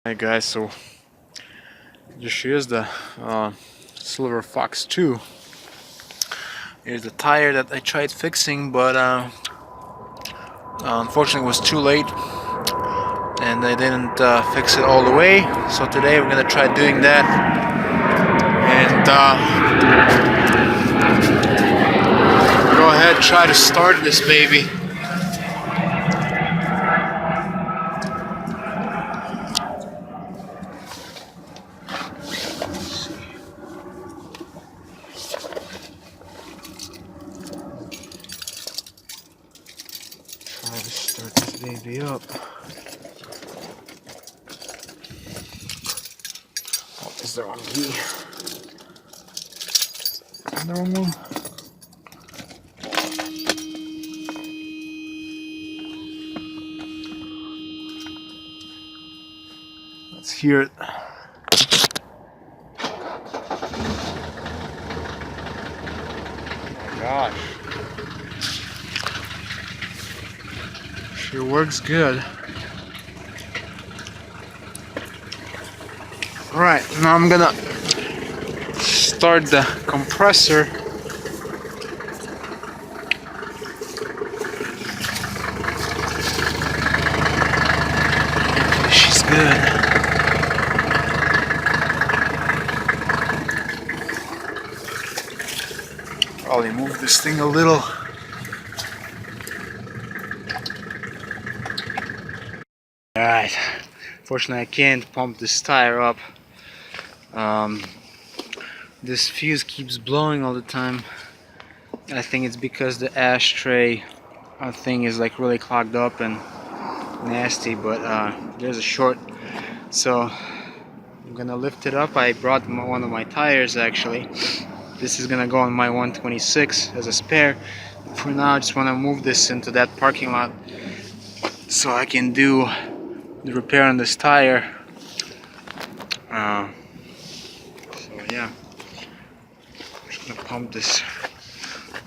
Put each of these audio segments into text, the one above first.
Hey guys, so just here's the Silver Fox 2. Here's the tire that I tried fixing, but unfortunately it was too late and I didn't fix it all the way. So today we're gonna try doing that and go ahead, try to start this baby. Try to start this baby up. What is the wrong key? Normal. Let's hear it. Oh my gosh. Sure works good. Right, now I'm gonna start the compressor. She's good. Probably move this thing a little. Alright, fortunately I can't pump this tire up. This fuse keeps blowing all the time. I think it's because the ashtray thing is like really clogged up and nasty, but there's a short, so I'm gonna lift it up. I brought one of my tires actually. This is gonna go on my 126 as a spare. For now I just want to move this into that parking lot so I can do the repair on this tire. So yeah, I'm just gonna pump this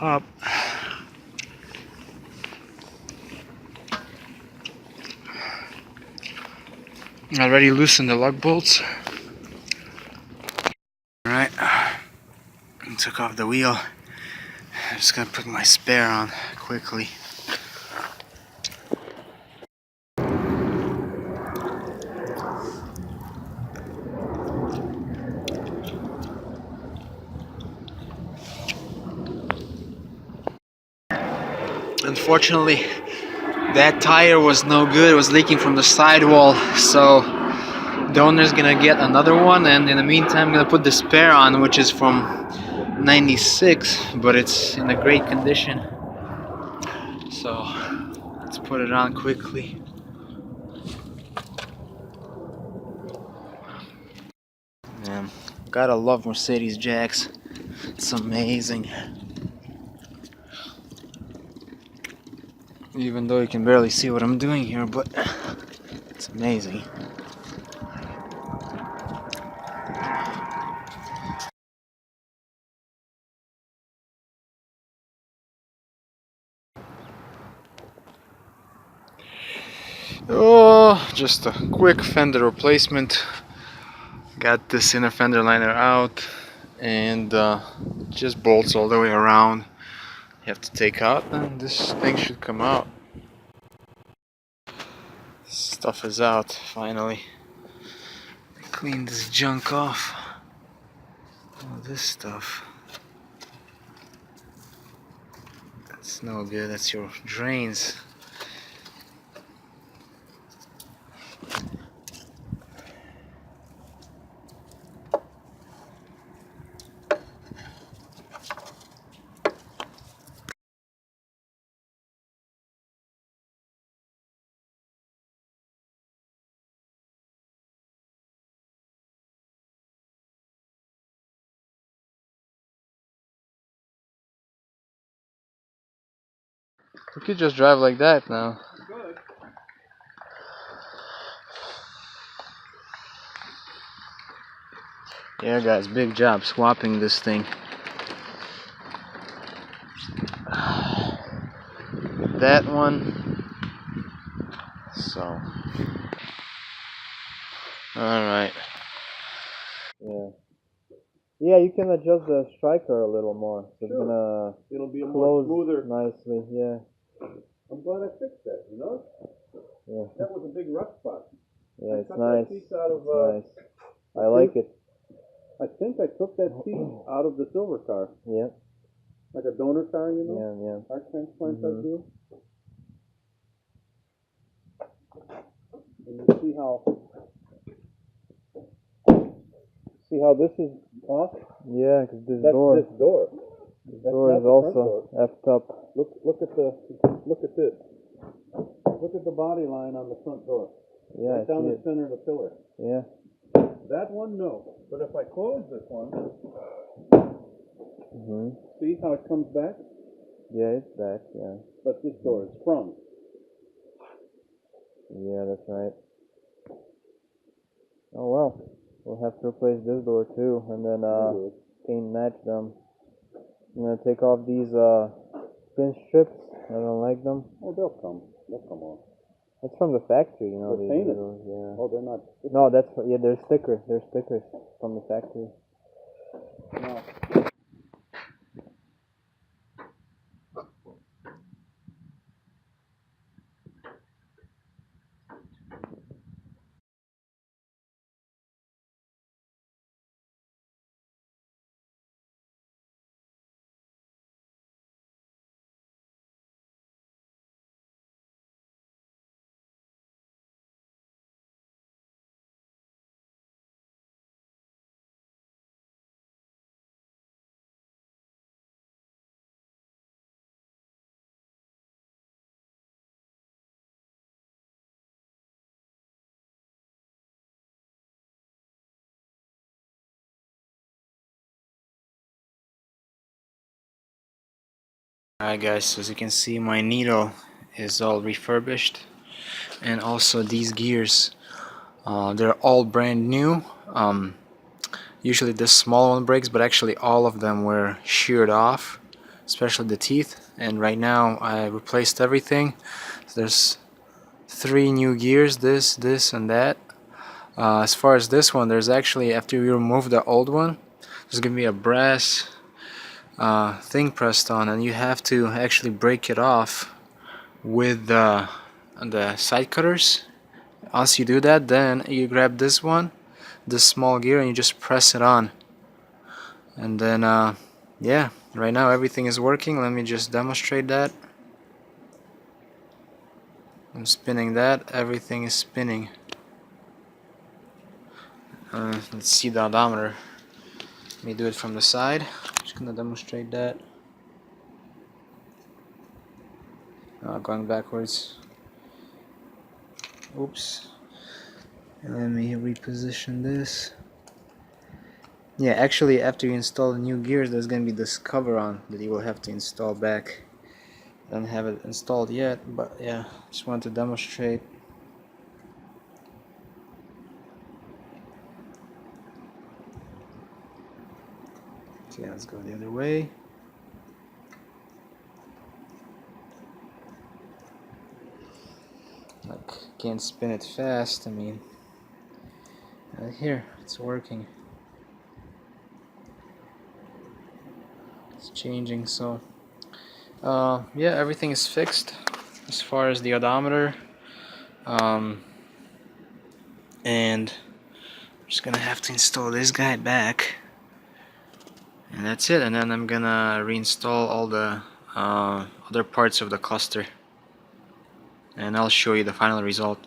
up. I already loosened the lug bolts. Alright, took off the wheel. I'm just gonna put my spare on quickly. Unfortunately, that tire was no good. It was leaking from the sidewall, so the owner's gonna get another one, and in the meantime I'm gonna put the spare on, which is from 96, but it's in a great condition. So let's put it on quickly. Man, gotta love Mercedes jacks. It's amazing. Even though you can barely see what I'm doing here, but it's amazing. Oh, just a quick fender replacement. Got this inner fender liner out and just bolts all the way around. You have to take out, and this thing should come out. Stuff is out finally. Clean this junk off. All this stuff. That's no good. That's your drains. You could just drive like that now. Yeah guys, big job swapping this thing. That one. So Alright. Yeah. Yeah, you can adjust the striker a little more. So it's gonna It'll be a close more smoother. nicely, yeah. I'm glad I fixed that, you know? Yeah. That was a big rough spot. Yeah, it's cut nice. that piece out of, It's nice. I like it. I think I took that piece out of the silver car. Yeah. Like a donor car, you know? Yeah, yeah. Heart transplant type deal. And you see how this is off? Yeah, because this That's door. this door. This That's door not is the front also door. effed up. Look at this. Look at the body line on the front door. Yeah, Right down I see the it. center of the pillar. Yeah. That one, no. But if I close this one, see how it comes back? Yeah, it's back, yeah. But this door is sprung. Yeah, that's right. Oh well. We'll have to replace this door too, and then paint match them. I'm gonna take off these pin strips. I don't like them. Oh, they'll come off. It's from the factory, you know. They're painted. Yeah. Oh, they're not. No, yeah. They're stickers. They're stickers from the factory. No. Alright guys, so as you can see, my needle is all refurbished, and also these gears, they're all brand new. Usually this small one breaks, but actually all of them were sheared off, especially the teeth, and right now I replaced everything. So there's 3 new gears, this and that. As far as this one, there's actually, after you remove the old one, there's gonna be a brass thing pressed on, and you have to actually break it off with the side cutters. Once you do that, then you grab this one, this small gear, and you just press it on, and then yeah, right now everything is working. Let me just demonstrate that. I'm spinning that, everything is spinning. Let's see the odometer. Let me do it from the side. Just gonna demonstrate that. Going backwards. Oops. Let me reposition this. Yeah, actually, after you install the new gears, there's gonna be this cover on that you will have to install back. I don't have it installed yet, but yeah, just wanted to demonstrate. Okay, let's go the other way. Like, can't spin it fast. I mean, here it's working. It's changing. So, yeah, everything is fixed as far as the odometer. And I'm just gonna have to install this guy back, and that's it. And then I'm gonna reinstall all the other parts of the cluster, and I'll show you the final result.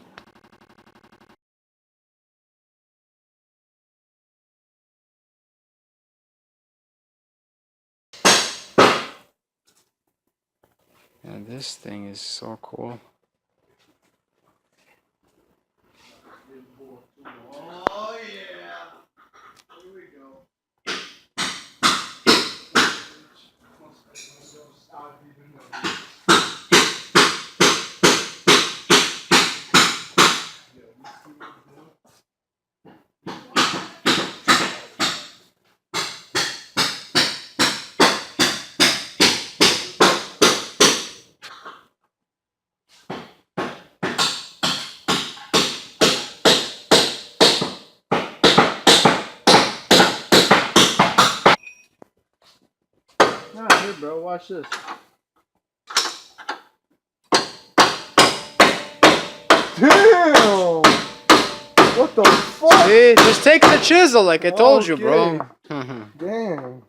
And this thing is so cool. Oh yeah. Here we go. bro. Watch this. Damn! What the fuck? See, just take the chisel like I told you, bro. Damn.